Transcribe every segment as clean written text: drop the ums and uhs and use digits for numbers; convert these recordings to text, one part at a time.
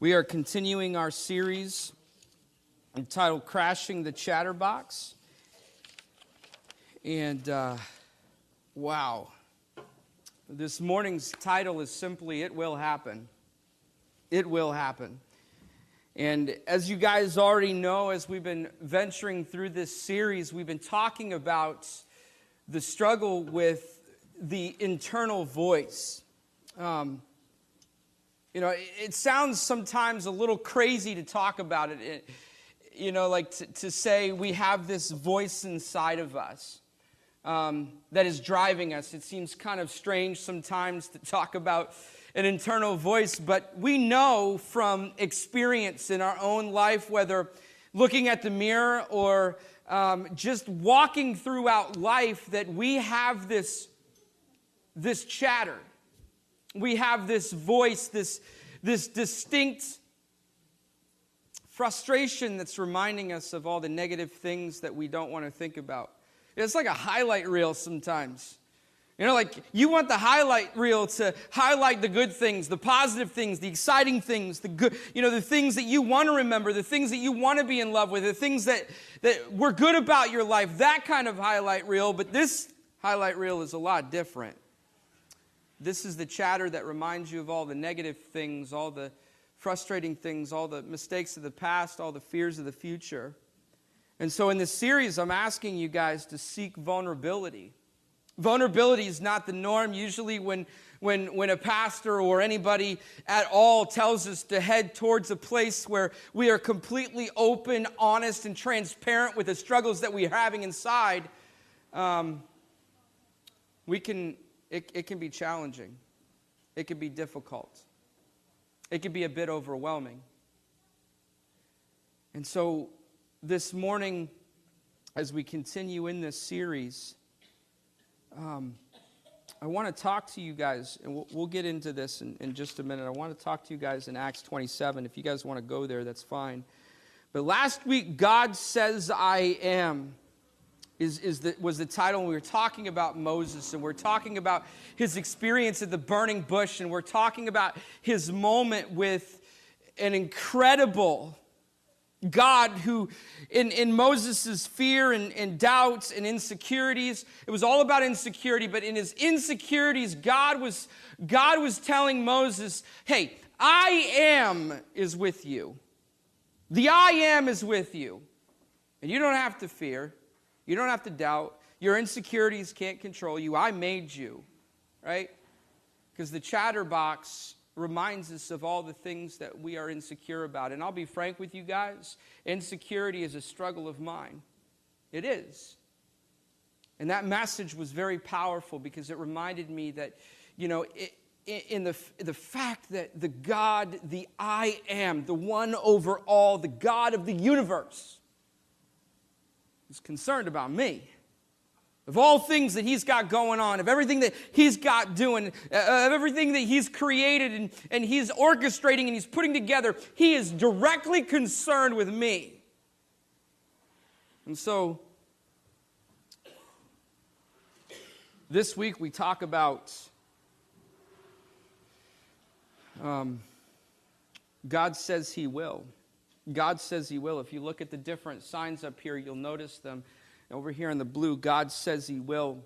We are continuing our series entitled Crashing the Chatterbox. And wow, this morning's title is simply, It Will Happen. It will happen. And as you guys already know, as we've been venturing through this series, we've been talking about the struggle with the internal voice. It sounds sometimes a little crazy to talk about it. To say we have this voice inside of us that is driving us. It seems kind of strange sometimes to talk about an internal voice, but we know from experience in our own life, whether looking at the mirror or just walking throughout life, that we have this chatter. We have this voice, this distinct frustration that's reminding us of all the negative things that we don't want to think about. It's like a highlight reel sometimes. You want the highlight reel to highlight the good things, the positive things, the exciting things, the good, the things that you want to remember, the things that you want to be in love with, the things that were good about your life, that kind of highlight reel. But this highlight reel is a lot different. This is the chatter that reminds you of all the negative things, all the frustrating things, all the mistakes of the past, all the fears of the future. And so in this series, I'm asking you guys to seek vulnerability. Vulnerability is not the norm. Usually when a pastor or anybody at all tells us to head towards a place where we are completely open, honest, and transparent with the struggles that we're having inside, it can be challenging. It can be difficult. It can be a bit overwhelming. And so this morning, as we continue in this series, I want to talk to you guys, and we'll get into this in just a minute. I want to talk to you guys in Acts 27. If you guys want to go there, that's fine. But last week, God Says I Am was the title. We were talking about Moses, and we're talking about his experience at the burning bush, and we're talking about his moment with an incredible God who, in Moses' fear and doubts and insecurities, it was all about insecurity, but in his insecurities, God was telling Moses, hey, I am is with you. The I am is with you. And you don't have to fear. You don't have to doubt. Your insecurities can't control you. I made you, right? Because the chatterbox reminds us of all the things that we are insecure about. And I'll be frank with you guys, insecurity is a struggle of mine. It is. And that message was very powerful because it reminded me that, in the fact that the God, the I am, the one over all, the God of the universe, is concerned about me. Of all things that he's got going on, of everything that he's got doing, of everything that he's created and he's orchestrating and he's putting together, he is directly concerned with me. And so, this week we talk about God says he will. God says he will. If you look at the different signs up here, you'll notice them. Over here in the blue, God says he will.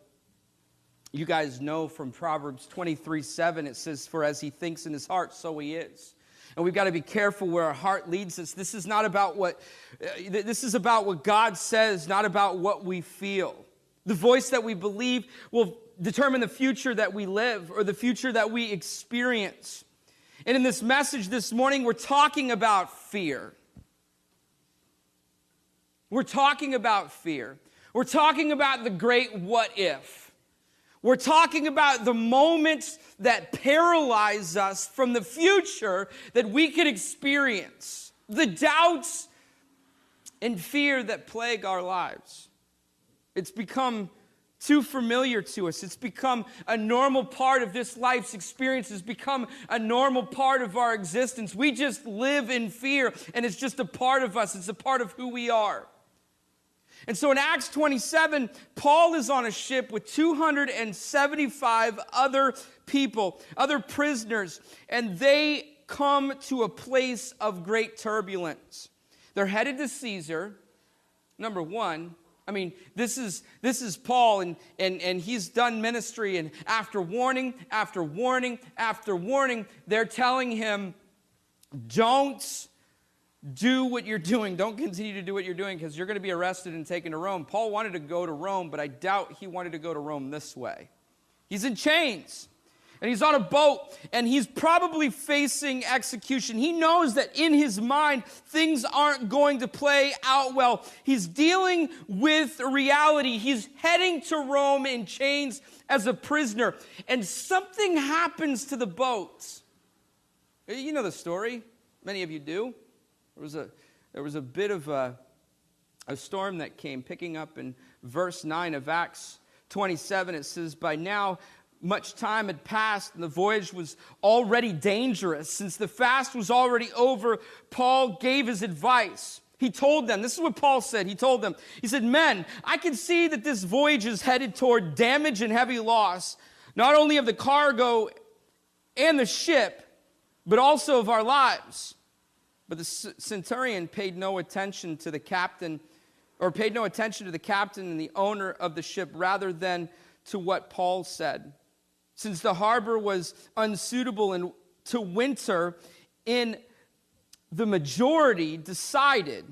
You guys know from Proverbs 23:7, it says, for as he thinks in his heart, so he is. And we've got to be careful where our heart leads us. This is about what God says, not about what we feel. The voice that we believe will determine the future that we live or the future that we experience. And in this message this morning, we're talking about fear. We're talking about fear. We're talking about the great what if. We're talking about the moments that paralyze us from the future that we could experience. The doubts and fear that plague our lives. It's become too familiar to us. It's become a normal part of this life's experience. It's become a normal part of our existence. We just live in fear, and it's just a part of us. It's a part of who we are. And so in Acts 27, Paul is on a ship with 275 other people, other prisoners, and they come to a place of great turbulence. They're headed to Caesar, number one. I mean, this is Paul, and he's done ministry, and after warning, after warning, after warning, they're telling him, don't do what you're doing. Don't continue to do what you're doing, because you're going to be arrested and taken to Rome. Paul wanted to go to Rome, but I doubt he wanted to go to Rome this way. He's in chains, and he's on a boat, and he's probably facing execution. He knows that in his mind, things aren't going to play out well. He's dealing with reality. He's heading to Rome in chains as a prisoner, and something happens to the boat. You know the story. Many of you do. There was a bit of a storm that came, picking up in verse 9 of Acts 27. It says, by now much time had passed, and the voyage was already dangerous. Since the fast was already over, Paul gave his advice. He told them, this is what Paul said, he told them, he said, men, I can see that this voyage is headed toward damage and heavy loss, not only of the cargo and the ship, but also of our lives. But the centurion paid no attention to the captain, and the owner of the ship, rather than to what Paul said. Since the harbor was unsuitable to winter in, the majority decided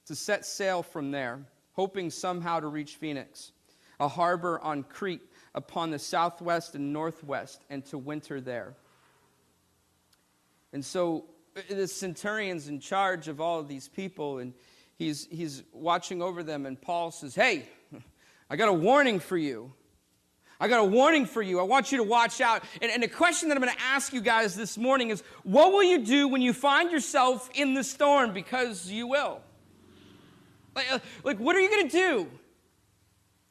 to set sail from there, hoping somehow to reach Phoenix, a harbor on Crete upon the southwest and northwest, and to winter there. And so the centurion's in charge of all of these people, and he's watching over them, and Paul says, hey, I got a warning for you. I got a warning for you. I want you to watch out. And the question that I'm going to ask you guys this morning is, what will you do when you find yourself in the storm? Because you will. Like what are you going to do?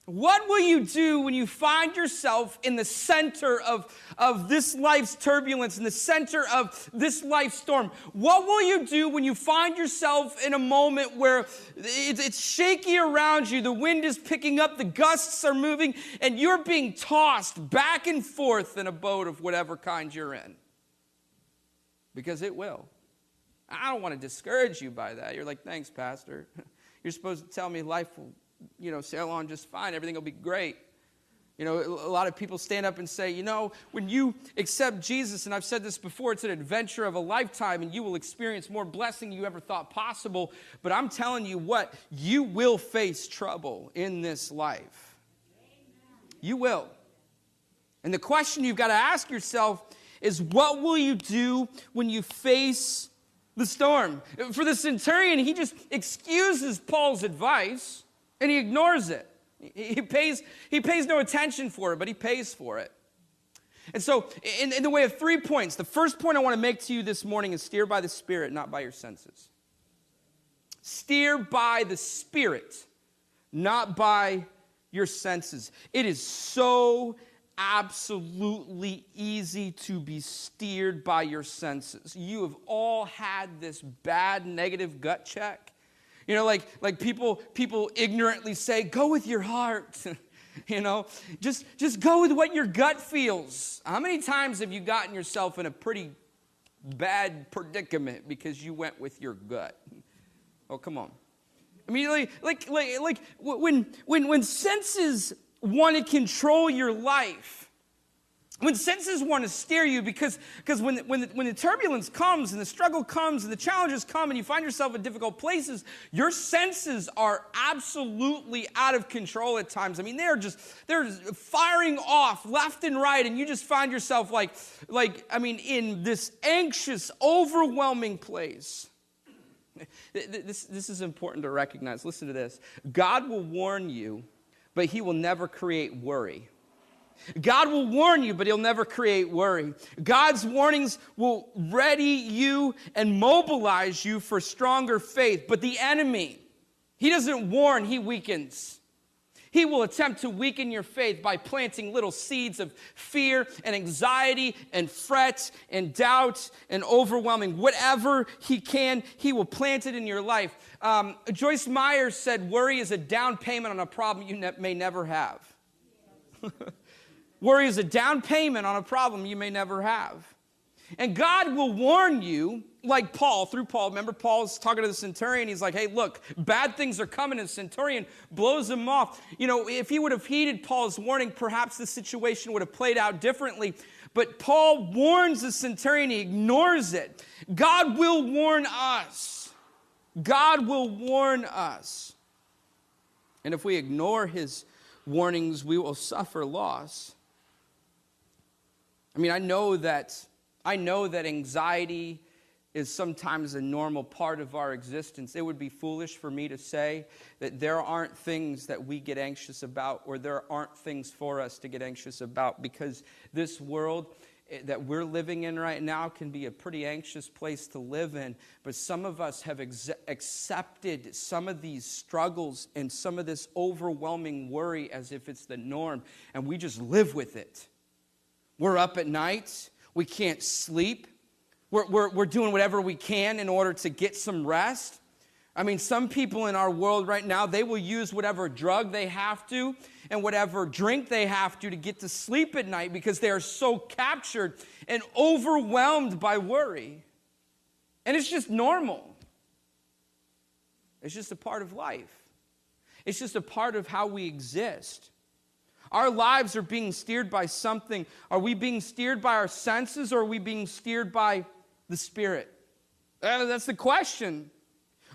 What will you do when you find yourself in the center of this life's turbulence, in the center of this life's storm? What will you do when you find yourself in a moment where it's shaky around you, the wind is picking up, the gusts are moving, and you're being tossed back and forth in a boat of whatever kind you're in? Because it will. I don't want to discourage you by that. You're like, thanks, Pastor. You're supposed to tell me life will sail on just fine. Everything will be great. A lot of people stand up and say, when you accept Jesus, and I've said this before, it's an adventure of a lifetime, and you will experience more blessing than you ever thought possible. But I'm telling you what, you will face trouble in this life. You will. And the question you've got to ask yourself is, what will you do when you face the storm? For the centurion, he just excuses Paul's advice, and he ignores it. He pays no attention for it, but he pays for it. And so, in the way of 3 points, the first point I want to make to you this morning is steer by the Spirit, not by your senses. Steer by the Spirit, not by your senses. It is so absolutely easy to be steered by your senses. You have all had this bad negative gut check. Like people ignorantly say, go with your heart. Just go with what your gut feels. How many times have you gotten yourself in a pretty bad predicament because you went with your gut? Oh, come on. I mean, like when senses want to control your life, when senses want to steer you, because when the turbulence comes and the struggle comes and the challenges come and you find yourself in difficult places, your senses are absolutely out of control at times. I mean, they're firing off left and right, and you just find yourself in this anxious, overwhelming place. This is important to recognize. Listen to this. God will warn you, but he will never create worry. God will warn you, but he'll never create worry. God's warnings will ready you and mobilize you for stronger faith. But the enemy, he doesn't warn, he weakens. He will attempt to weaken your faith by planting little seeds of fear and anxiety and fret and doubt and overwhelming. Whatever he can, he will plant it in your life. Joyce Meyer said, worry is a down payment on a problem you may never have. Worry is a down payment on a problem you may never have. And God will warn you, like Paul, through Paul. Remember, Paul's talking to the centurion. He's like, hey, look, bad things are coming. And the centurion blows him off. You know, if he would have heeded Paul's warning, perhaps the situation would have played out differently. But Paul warns the centurion. He ignores it. God will warn us. God will warn us. And if we ignore his warnings, we will suffer loss. I mean, I know that anxiety is sometimes a normal part of our existence. It would be foolish for me to say that there aren't things that we get anxious about, or there aren't things for us to get anxious about, because this world that we're living in right now can be a pretty anxious place to live in. But some of us have accepted some of these struggles and some of this overwhelming worry as if it's the norm, and we just live with it. We're up at night. We can't sleep. We're doing whatever we can in order to get some rest. I mean, some people in our world right now, they will use whatever drug they have to and whatever drink they have to get to sleep at night because they are so captured and overwhelmed by worry. And it's just normal. It's just a part of life. It's just a part of how we exist. Our lives are being steered by something. Are we being steered by our senses, or are we being steered by the Spirit? That's the question.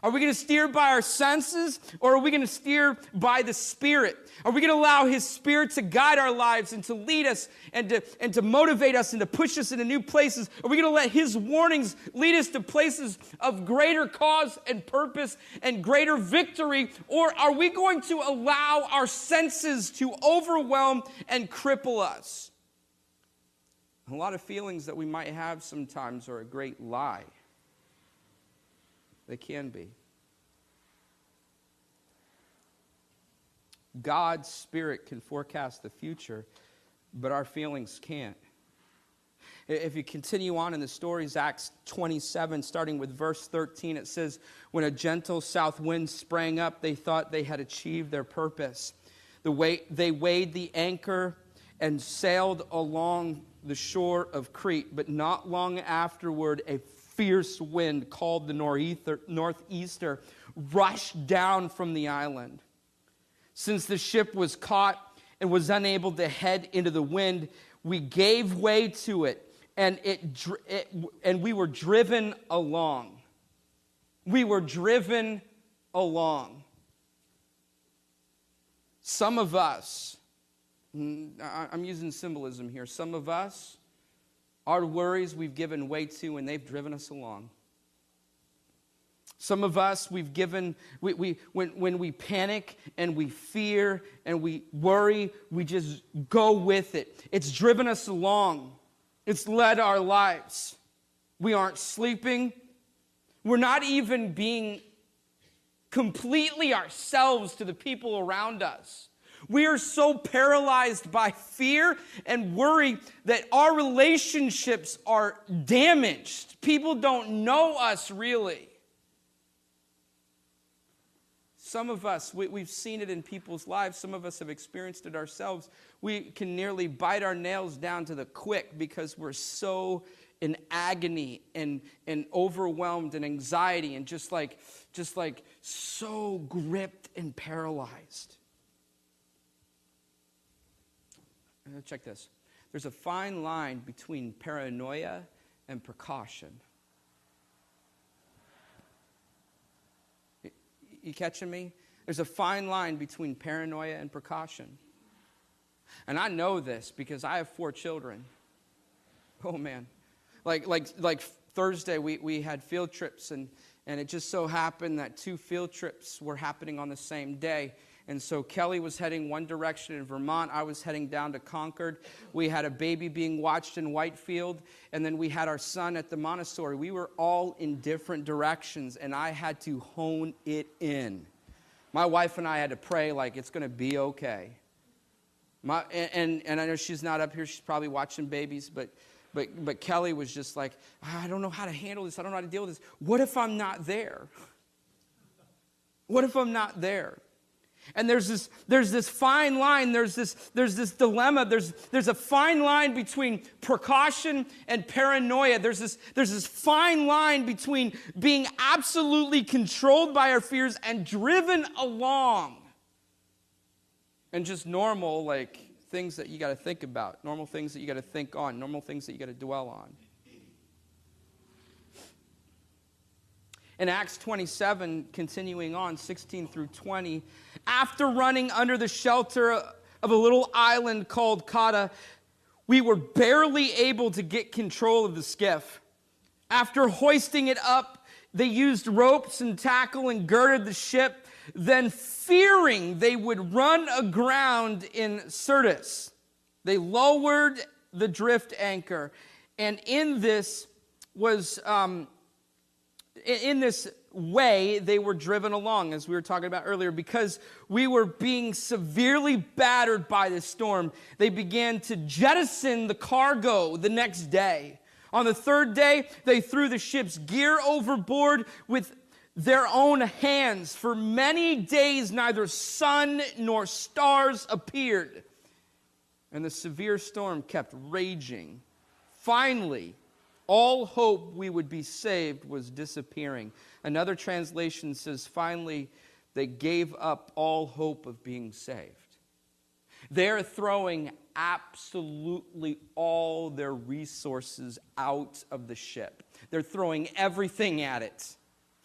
Are we going to steer by our senses, or are we going to steer by the Spirit? Are we going to allow His Spirit to guide our lives and to lead us and to motivate us and to push us into new places? Are we going to let His warnings lead us to places of greater cause and purpose and greater victory? Or are we going to allow our senses to overwhelm and cripple us? A lot of feelings that we might have sometimes are a great lie. They can be. God's Spirit can forecast the future, but our feelings can't. If you continue on in the stories, Acts 27, starting with verse 13, it says, when a gentle south wind sprang up, they thought they had achieved their purpose. They weighed the anchor and sailed along the shore of Crete, but not long afterward, a fierce wind called the northeaster rushed down from the island. Since the ship was caught and was unable to head into the wind, we gave way to it, and we were driven along. We were driven along. Some of us, I'm using symbolism here, some of us, our worries we've given way to, and they've driven us along. Some of us, when we panic and we fear and we worry, we just go with it. It's driven us along. It's led our lives. We aren't sleeping. We're not even being completely ourselves to the people around us. We are so paralyzed by fear and worry that our relationships are damaged. People don't know us really. Some of us, we've seen it in people's lives. Some of us have experienced it ourselves. We can nearly bite our nails down to the quick because we're so in agony and overwhelmed and anxiety and just like so gripped and paralyzed. Check this. There's a fine line between paranoia and precaution. You catching me? There's a fine line between paranoia and precaution. And I know this because I have 4 children. Oh man. Like Thursday we had field trips and it just so happened that 2 field trips were happening on the same day. And so Kelly was heading one direction in Vermont. I was heading down to Concord. We had a baby being watched in Whitefield. And then we had our son at the Montessori. We were all in different directions, and I had to hone it in. My wife and I had to pray like it's going to be okay. And I know she's not up here. She's probably watching babies. But Kelly was just like, I don't know how to handle this. I don't know how to deal with this. What if I'm not there? What if I'm not there? And there's this fine line, there's this dilemma, there's a fine line between precaution and paranoia. There's this fine line between being absolutely controlled by our fears and driven along. And just normal, like, things that you got to think about, normal things that you got to think on, normal things that you got to dwell on. In Acts 27, continuing on, 16 through 20, after running under the shelter of a little island called Cauda, we were barely able to get control of the skiff. After hoisting it up, they used ropes and tackle and girded the ship. Then, fearing they would run aground in Syrtis, they lowered the drift anchor. And in this way, they were driven along, as we were talking about earlier, because we were being severely battered by this storm. They began to jettison the cargo the next day. On the third day, they threw the ship's gear overboard with their own hands. For many days, neither sun nor stars appeared, and the severe storm kept raging. Finally, all hope we would be saved was disappearing. Another translation says, finally, they gave up all hope of being saved. They're throwing absolutely all their resources out of the ship. They're throwing everything at it.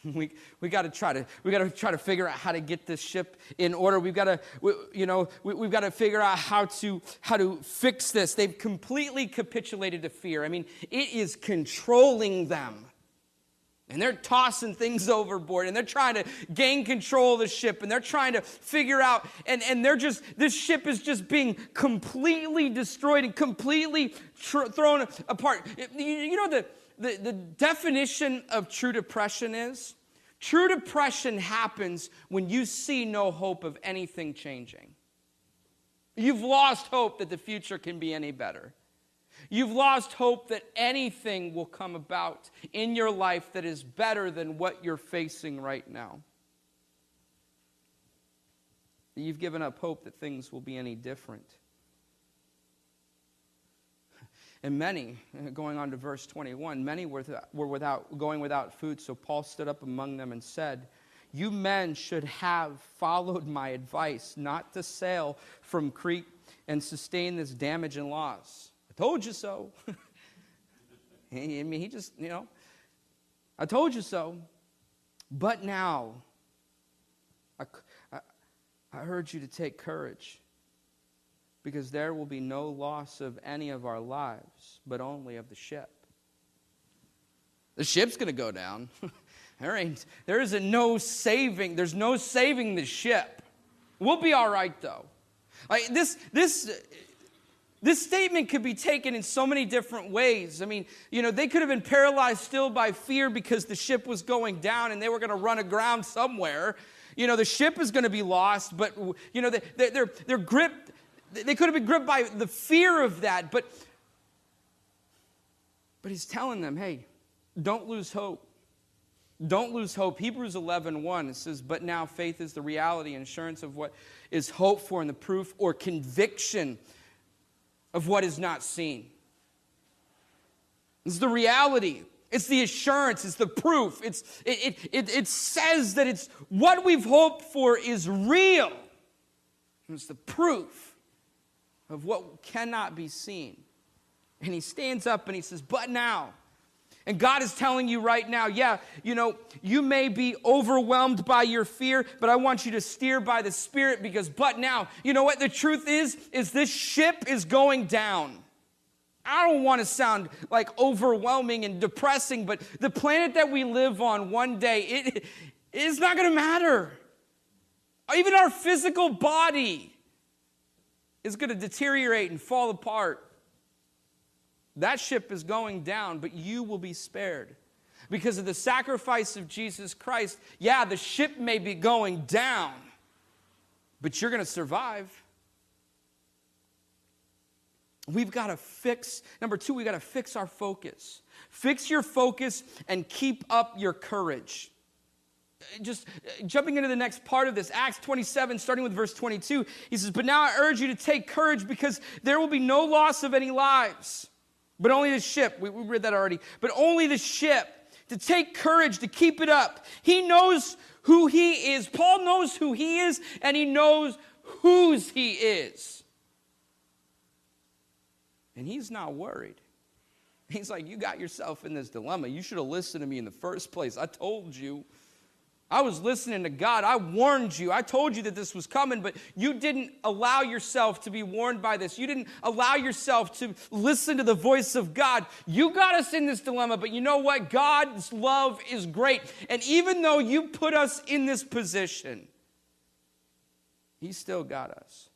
We got to try to figure out how to get this ship in order. We've got to figure out how to fix this. They've completely capitulated to fear. I mean, it is controlling them. And they're tossing things overboard, and they're trying to gain control of the ship, and they're trying to figure out, and this ship is just being completely destroyed and completely thrown apart. You know the definition of true depression is? True depression happens when you see no hope of anything changing. You've lost hope that the future can be any better. You've lost hope that anything will come about in your life that is better than what you're facing right now. You've given up hope that things will be any different. And many, going on to verse 21, many were going without food. So Paul stood up among them and said, "You men should have followed my advice not to sail from Crete and sustain this damage and loss. I told you so." I mean, he just, I told you so. But now, I urge you to take courage, because there will be no loss of any of our lives, but only of the ship. The ship's going to go down. There's no saving the ship. We'll be all right, though. Like this statement could be taken in so many different ways. I mean, they could have been paralyzed still by fear because the ship was going down and they were going to run aground somewhere. The ship is going to be lost, but they're gripped. They could have been gripped by the fear of that, but he's telling them, hey, don't lose hope. Don't lose hope. Hebrews 11:1, it says, "But now faith is the reality and assurance of what is hoped for and the proof or conviction of what is not seen." It's the reality. It's the assurance. It's the proof. It says that it's what we've hoped for is real. And it's the proof of what cannot be seen. And he stands up and he says, "But now." And God is telling you right now, you may be overwhelmed by your fear, but I want you to steer by the Spirit, because but now, you know what the truth is this ship is going down. I don't want to sound like overwhelming and depressing, but the planet that we live on one day, it's not going to matter. Even our physical body is going to deteriorate and fall apart. That ship is going down, but you will be spared. Because of the sacrifice of Jesus Christ, the ship may be going down, but you're going to survive. We've got to number 2, we've got to fix our focus. Fix your focus and keep up your courage. just jumping into the next part of this, Acts 27, starting with verse 22, he says, "But now I urge you to take courage because there will be no loss of any lives, but only the ship." We read that already. "But only the ship. To take courage, to keep it up. He knows who he is." Paul knows who he is, and he knows whose he is. And he's not worried. He's like, you got yourself in this dilemma. You should have listened to me in the first place. I told you. I was listening to God. I warned you. I told you that this was coming, but you didn't allow yourself to be warned by this. You didn't allow yourself to listen to the voice of God. You got us in this dilemma, but you know what? God's love is great. And even though you put us in this position, He still got us.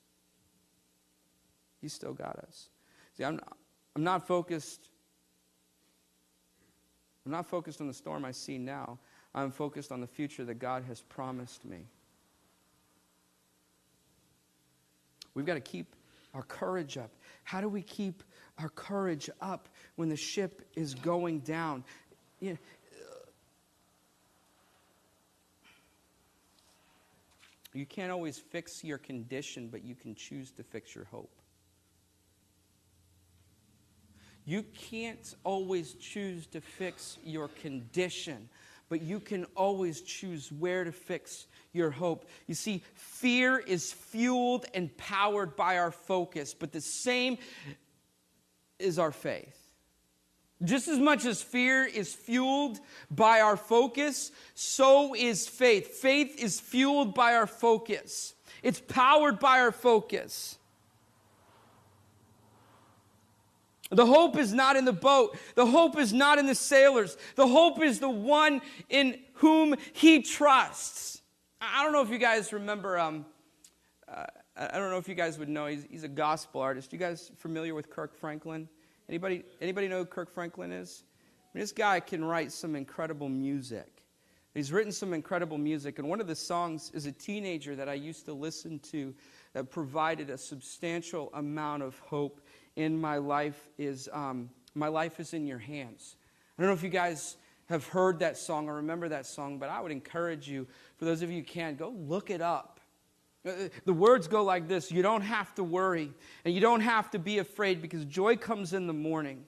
He still got us. See, I'm not focused on the storm I see now. I'm focused on the future that God has promised me. We've got to keep our courage up. How do we keep our courage up when the ship is going down? You can't always fix your condition, but you can choose to fix your hope. You can't always choose to fix your condition, but you can always choose where to fix your hope. You see, fear is fueled and powered by our focus, but the same is our faith. Just as much as fear is fueled by our focus, so is faith. Faith is fueled by our focus. It's powered by our focus. The hope is not in the boat. The hope is not in the sailors. The hope is the one in whom He trusts. I don't know if you guys remember, I don't know if you guys would know, he's a gospel artist. You guys familiar with Kirk Franklin? Anybody know who Kirk Franklin is? I mean, this guy can write some incredible music. He's written some incredible music, and one of the songs as a teenager that I used to listen to that provided a substantial amount of hope in my life is "My Life Is in Your Hands." I don't know if you guys have heard that song or remember that song, but I would encourage you, for those of you who can, go look it up. The words go like this: you don't have to worry, and you don't have to be afraid, because joy comes in the morning.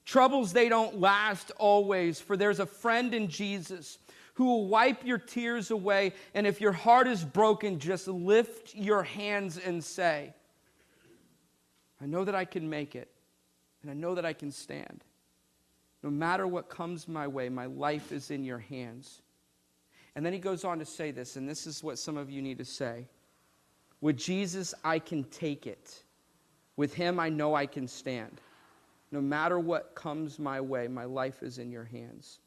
Troubles, they don't last always, for there's a friend in Jesus who will wipe your tears away, and if your heart is broken, just lift your hands and say, I know that I can make it, and I know that I can stand. No matter what comes my way, my life is in your hands. And then he goes on to say this, and this is what some of you need to say. With Jesus, I can take it. With Him, I know I can stand. No matter what comes my way, my life is in your hands.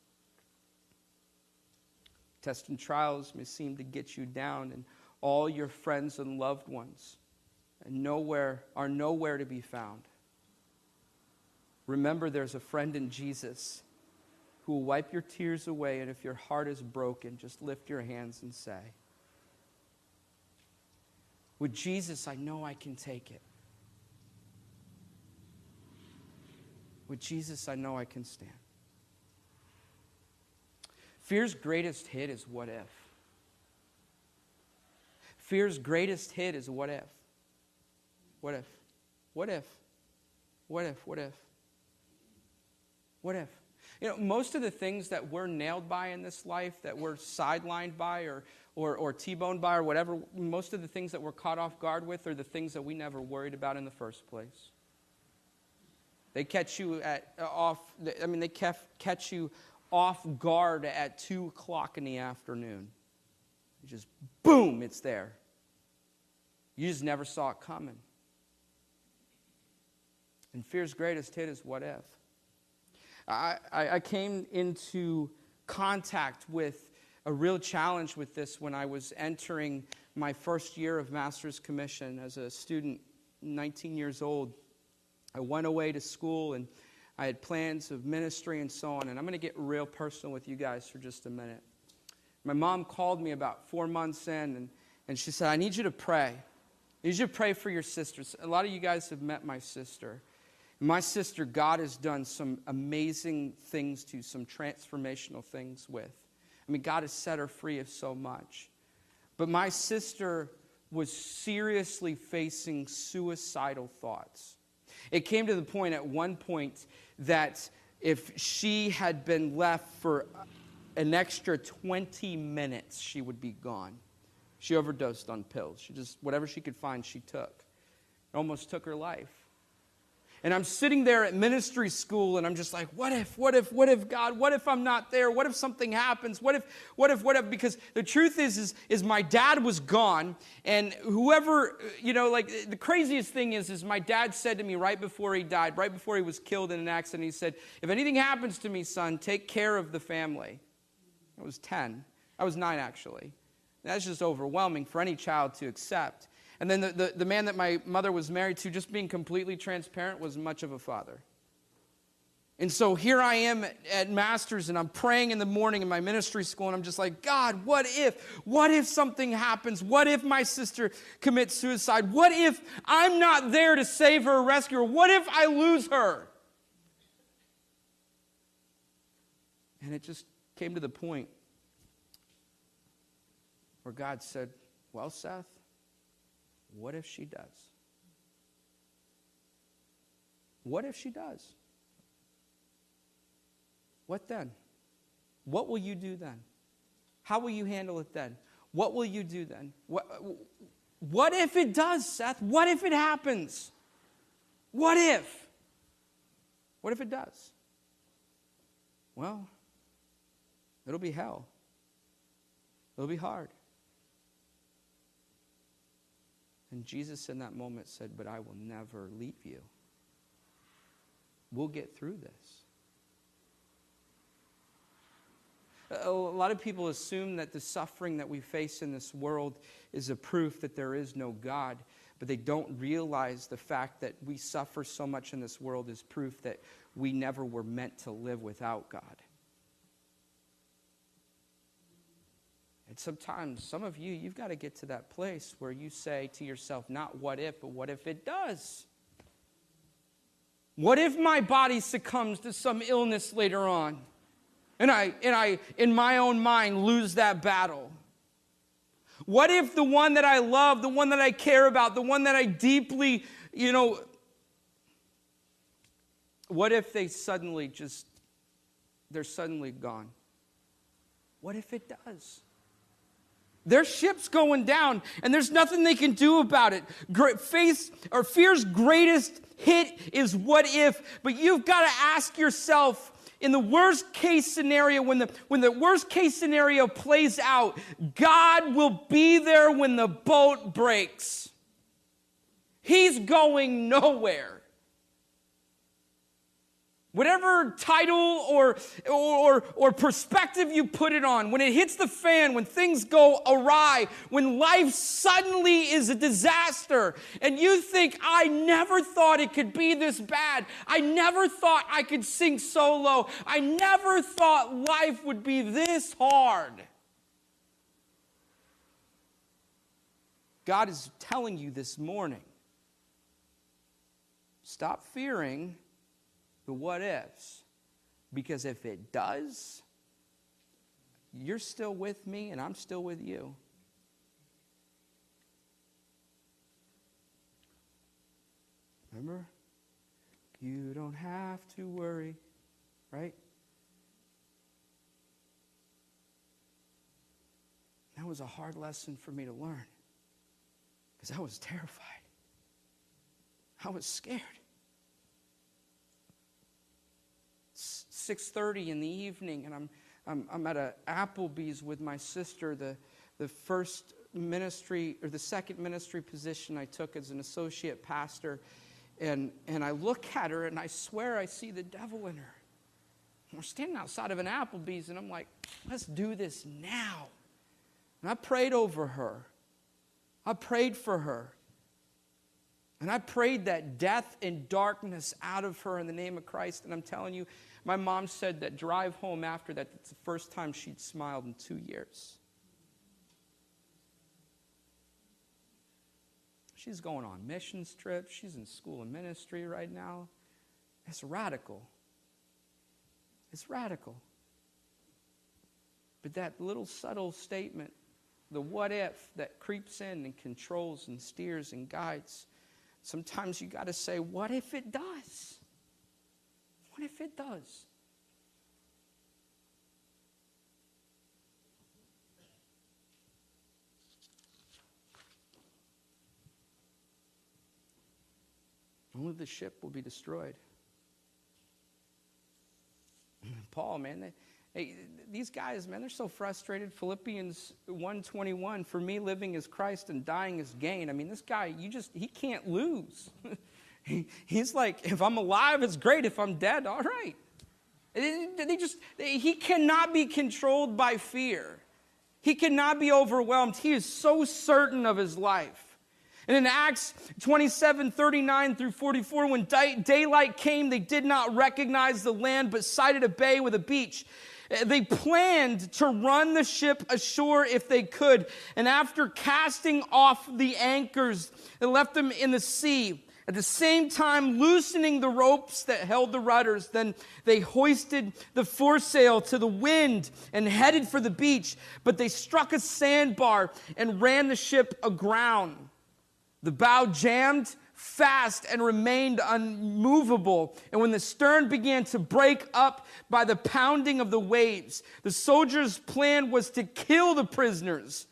Tests and trials may seem to get you down, and all your friends and loved ones are nowhere to be found. Remember, there's a friend in Jesus who will wipe your tears away, and if your heart is broken, just lift your hands and say, with Jesus, I know I can take it. With Jesus, I know I can stand. Fear's greatest hit is what if. Fear's greatest hit is what if. What if? What if? What if? What if? What if? You know, most of the things that we're nailed by in this life, that we're sidelined by or T-boned by or whatever, most of the things that we're caught off guard with are the things that we never worried about in the first place. They catch you catch you off guard at 2 o'clock in the afternoon. You just, boom, it's there. You just never saw it coming. And fear's greatest hit is what if. I came into contact with a real challenge with this when I was entering my first year of master's commission as a student, 19 years old. I went away to school and I had plans of ministry and so on. And I'm going to get real personal with you guys for just a minute. My mom called me about 4 months in and she said, I need you to pray. I need you to pray for your sisters. A lot of you guys have met my sister. My sister, God has done some amazing things to, some transformational things with. I mean, God has set her free of so much. But my sister was seriously facing suicidal thoughts. It came to the point at one point that if she had been left for an extra 20 minutes, she would be gone. She overdosed on pills. She just, whatever she could find, she took. It almost took her life. And I'm sitting there at ministry school, and I'm just like, what if, God, what if I'm not there? What if something happens? What if, because the truth is my dad was gone, and whoever, like, the craziest thing is my dad said to me right before he died, right before he was killed in an accident, he said, if anything happens to me, son, take care of the family. I was 10. I was 9, actually. That's just overwhelming for any child to accept. And then the man that my mother was married to, just being completely transparent, was much of a father. And so here I am at Masters, and I'm praying in the morning in my ministry school, and I'm just like, God, what if something happens? What if my sister commits suicide? What if I'm not there to save her or rescue her? What if I lose her? And it just came to the point where God said, well, Seth, what if she does? What if she does? What then? What will you do then? How will you handle it then? What will you do then? What if it does, Seth? What if it happens? What if? What if it does? Well, it'll be hell. It'll be hard. And Jesus in that moment said, but I will never leave you. We'll get through this. A lot of people assume that the suffering that we face in this world is a proof that there is no God, but they don't realize the fact that we suffer so much in this world is proof that we never were meant to live without God. And sometimes, some of you, you've got to get to that place where you say to yourself, not what if, but what if it does? What if my body succumbs to some illness later on? And I, in my own mind, lose that battle? What if the one that I love, the one that I care about, the one that I deeply, what if they're suddenly gone? What if it does? Their ship's going down, and there's nothing they can do about it. Fear's greatest hit is what if. But you've got to ask yourself, in the worst case scenario, when the worst case scenario plays out, God will be there when the boat breaks. He's going nowhere. Whatever title or perspective you put it on, when it hits the fan, when things go awry, when life suddenly is a disaster, and you think, I never thought it could be this bad. I never thought I could sink so low. I never thought life would be this hard. God is telling you this morning, stop fearing the what ifs, because if it does, you're still with me and I'm still with you. Remember? You don't have to worry, right? That was a hard lesson for me to learn, because I was terrified. I was scared. 6:30 in the evening, and I'm at a Applebee's with my sister, the first ministry or the second ministry position I took as an associate pastor, and I look at her and I swear I see the devil in her. And we're standing outside of an Applebee's, and I'm like, let's do this now. And I prayed over her. I prayed for her. And I prayed that death and darkness out of her in the name of Christ. And I'm telling you, my mom said that drive home after that, it's the first time she'd smiled in 2 years. She's going on missions trips. She's in school and ministry right now. It's radical. It's radical. But that little subtle statement, the what if that creeps in and controls and steers and guides, sometimes you got to say, what if it does? What if it does? Only the ship will be destroyed. Paul, man, these guys, man, they're so frustrated. Philippians 1:21, for me living is Christ and dying is gain. I mean, this guy, he can't lose. He's like, if I'm alive, it's great. If I'm dead, all right. He cannot be controlled by fear. He cannot be overwhelmed. He is so certain of his life. And in Acts 27:39 through 44, when daylight came, they did not recognize the land, but sighted a bay with a beach. They planned to run the ship ashore if they could. And after casting off the anchors, they left them in the sea. At the same time, loosening the ropes that held the rudders, then they hoisted the foresail to the wind and headed for the beach. But they struck a sandbar and ran the ship aground. The bow jammed fast and remained unmovable. And when the stern began to break up by the pounding of the waves, the soldiers' plan was to kill the prisoners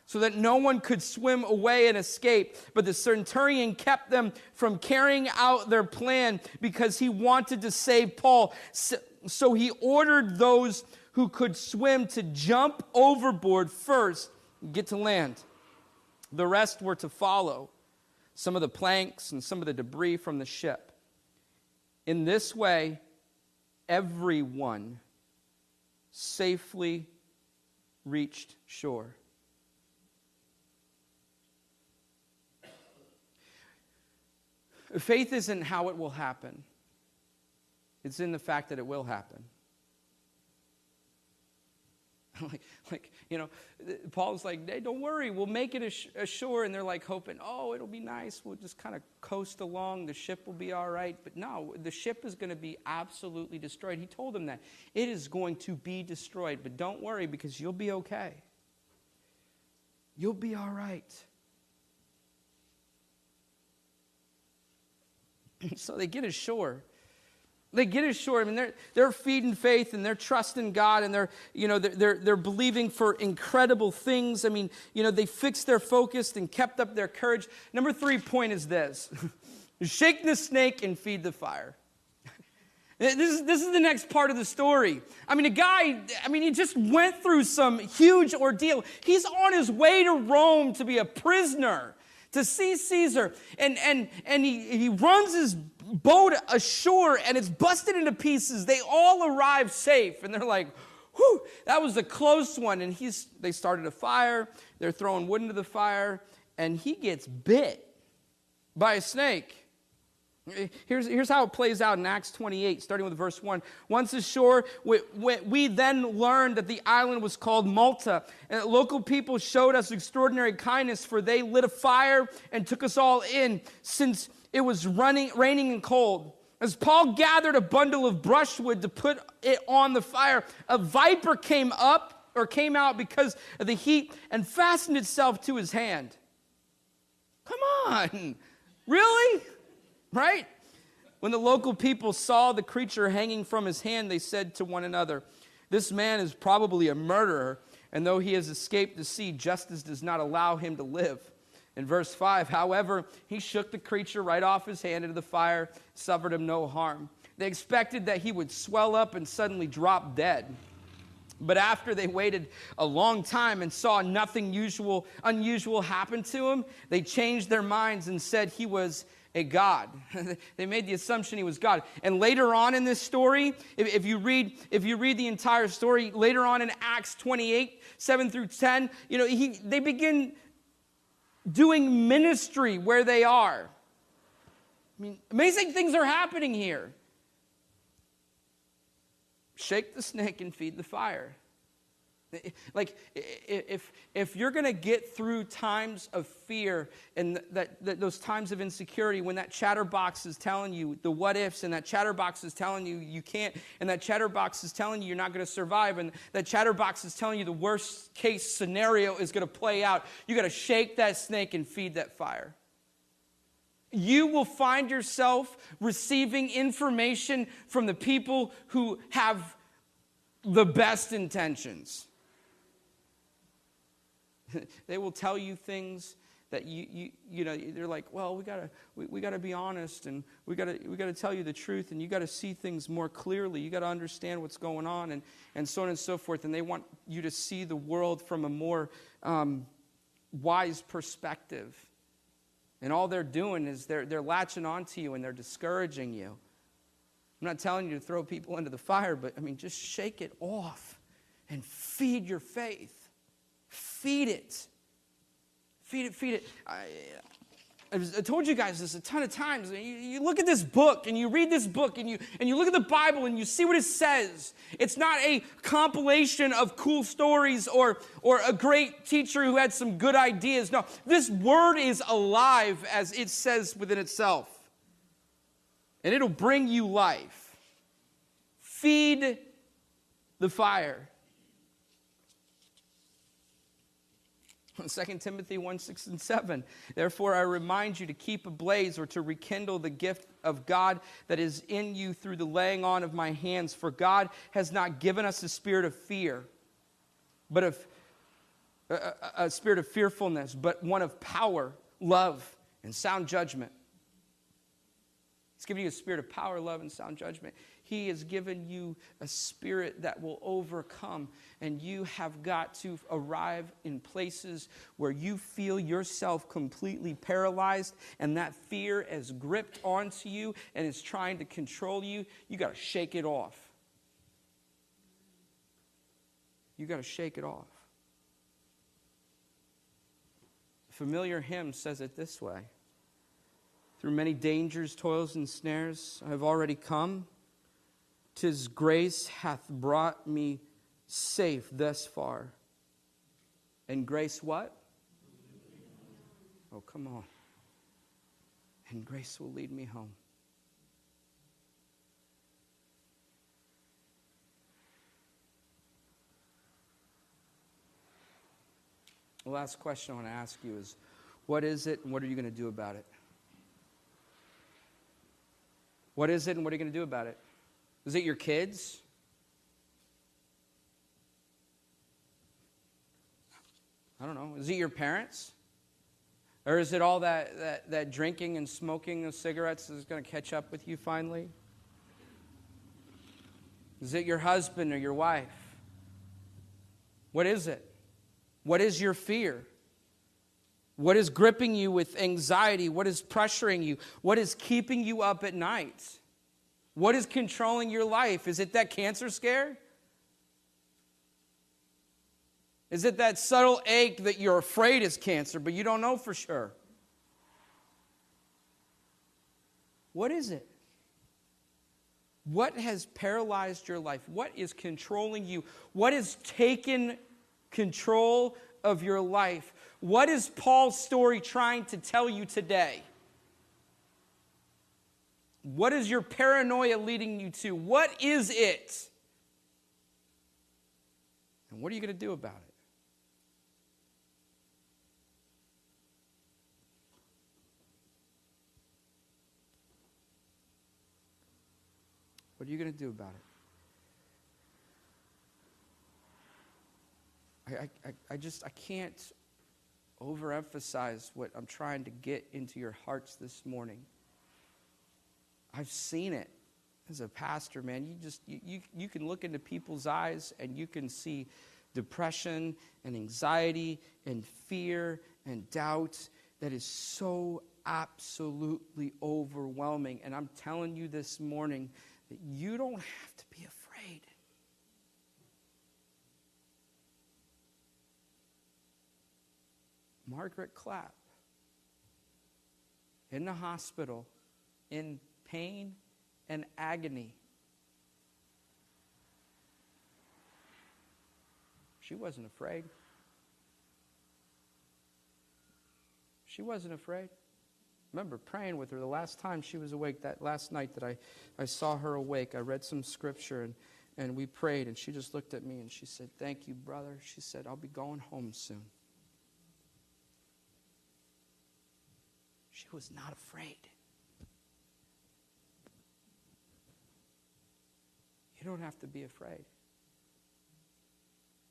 so that no one could swim away and escape. But the centurion kept them from carrying out their plan because he wanted to save Paul. So he ordered those who could swim to jump overboard first and get to land. The rest were to follow. Some of the planks and some of the debris from the ship. In this way, everyone safely reached shore. Faith isn't how it will happen. It's in the fact that it will happen. Paul's like, hey, don't worry, we'll make it ashore. And they're like hoping, oh, it'll be nice. We'll just kind of coast along. The ship will be all right. But no, the ship is going to be absolutely destroyed. He told them that. It is going to be destroyed. But don't worry, because you'll be okay. You'll be all right. So they get ashore. They get ashore. I mean, they're feeding faith and they're trusting God and they're believing for incredible things. I mean, they fixed their focus and kept up their courage. Number 3 point is this: shake the snake and feed the fire. This is the next part of the story. I mean, he just went through some huge ordeal. He's on his way to Rome to be a prisoner, to see Caesar, and he runs his boat ashore and it's busted into pieces. They all arrive safe and they're like, whew, that was a close one. And they started a fire, they're throwing wood into the fire, and he gets bit by a snake. Here's how it plays out in Acts 28, starting with verse 1. Once ashore, we then learned that the island was called Malta. And local people showed us extraordinary kindness, for they lit a fire and took us all in, since it was raining and cold. As Paul gathered a bundle of brushwood to put it on the fire, a viper came out because of the heat and fastened itself to his hand. Come on, really? Right? When the local people saw the creature hanging from his hand, they said to one another, this man is probably a murderer, and though he has escaped the sea, justice does not allow him to live. In verse 5, however, he shook the creature right off his hand into the fire, suffered him no harm. They expected that he would swell up and suddenly drop dead. But after they waited a long time and saw nothing unusual happen to him, they changed their minds and said he was a god. They made the assumption he was God. And later on in this story, if you read the entire story, later on in Acts 28, 7 through 10, they begin doing ministry where they are. I mean, amazing things are happening here. Shake the snake and feed the fire. Like, if you're going to get through times of fear and those times of insecurity, when that chatterbox is telling you the what ifs, and that chatterbox is telling you you can't, and that chatterbox is telling you you're not going to survive, and that chatterbox is telling you the worst case scenario is going to play out, you got to shake that snake and feed that fire. You will find yourself receiving information from the people who have the best intentions. They will tell you things that you know, they're like, well, we gotta be honest, and we gotta tell you the truth, and you gotta see things more clearly. You gotta understand what's going on, and so on and so forth. And they want you to see the world from a more wise perspective. And all they're doing is they're latching onto you and they're discouraging you. I'm not telling you to throw people into the fire, but I mean, just shake it off and feed your faith. Feed it. Feed it. I told you guys this a ton of times. You look at this book and you read this book and you look at the Bible and you see what it says. It's not a compilation of cool stories or a great teacher who had some good ideas. No, this word is alive, as it says within itself. And it'll bring you life. Feed the fire. 2 Timothy 1, 6 and 7. Therefore, I remind you to keep ablaze, or to rekindle the gift of God that is in you through the laying on of my hands. For God has not given us a spirit of fear, but of a spirit of fearfulness, but one of power, love, and sound judgment. He's given you a spirit of power, love, and sound judgment. He has given you a spirit that will overcome. And you have got to arrive in places where you feel yourself completely paralyzed, and that fear has gripped onto you and is trying to control you. You got to shake it off. You got to shake it off. The familiar hymn says it this way. Through many dangers, toils, and snares, I have already come. 'Tis grace hath brought me safe thus far. And grace what? Oh, come on. And grace will lead me home. The last question I want to ask you is, what is it and what are you going to do about it? What is it and what are you going to do about it? Is it your kids? I don't know. Is it your parents? Or is it all that drinking and smoking of cigarettes is going to catch up with you finally? Is it your husband or your wife? What is it? What is your fear? What is gripping you with anxiety? What is pressuring you? What is keeping you up at night? What is controlling your life? Is it that cancer scare? Is it that subtle ache that you're afraid is cancer, but you don't know for sure? What is it? What has paralyzed your life? What is controlling you? What has taken control of your life? What is Paul's story trying to tell you today? What is your paranoia leading you to? What is it? And what are you going to do about it? What are you going to do about it? I can't overemphasize what I'm trying to get into your hearts this morning. I've seen it as a pastor, man. You can look into people's eyes and you can see depression and anxiety and fear and doubt that is so absolutely overwhelming. And I'm telling you this morning that you don't have to be afraid. Margaret Clapp, in the hospital, in pain and agony. She wasn't afraid. She wasn't afraid. I remember praying with her the last time she was awake, that last night that I saw her awake. I read some scripture and we prayed, and she just looked at me and she said, "Thank you, brother." She said, "I'll be going home soon." She was not afraid. You don't have to be afraid.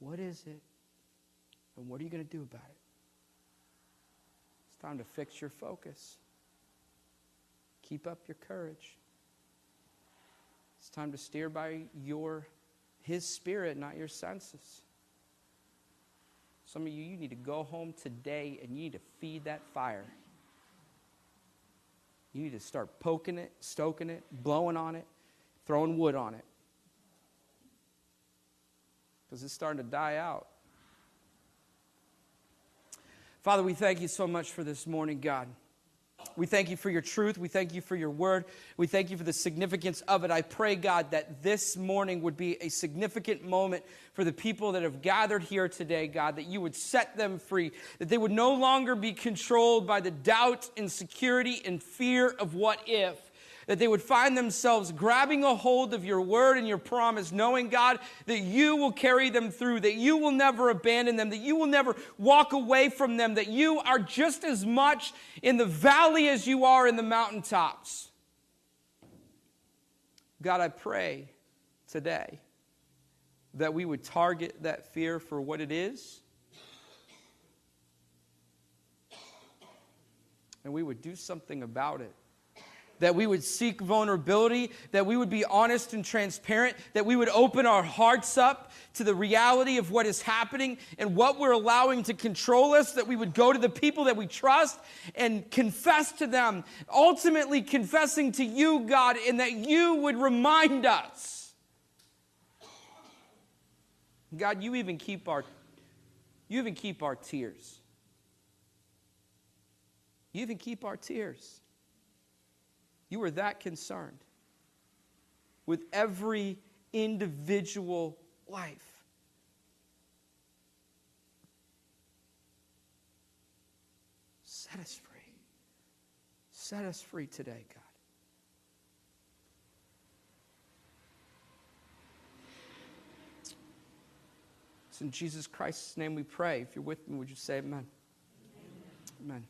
What is it? And what are you going to do about it? It's time to fix your focus. Keep up your courage. It's time to steer by His Spirit, not your senses. Some of you need to go home today and you need to feed that fire. You need to start poking it, stoking it, blowing on it, throwing wood on it. Because it's starting to die out. Father, we thank you so much for this morning, God. We thank you for your truth. We thank you for your word. We thank you for the significance of it. I pray, God, that this morning would be a significant moment for the people that have gathered here today, God, that you would set them free, that they would no longer be controlled by the doubt, insecurity, and fear of what if, that they would find themselves grabbing a hold of your word and your promise, knowing, God, that you will carry them through, that you will never abandon them, that you will never walk away from them, that you are just as much in the valley as you are in the mountaintops. God, I pray today that we would target that fear for what it is, and we would do something about it. That we would seek vulnerability, that we would be honest and transparent, that we would open our hearts up to the reality of what is happening and what we're allowing to control us, that we would go to the people that we trust and confess to them, ultimately confessing to you, God, and that you would remind us. God, you even keep our tears. You even keep our tears. You are that concerned with every individual life. Set us free. Set us free today, God. It's in Jesus Christ's name we pray. If you're with me, would you say amen? Amen. Amen.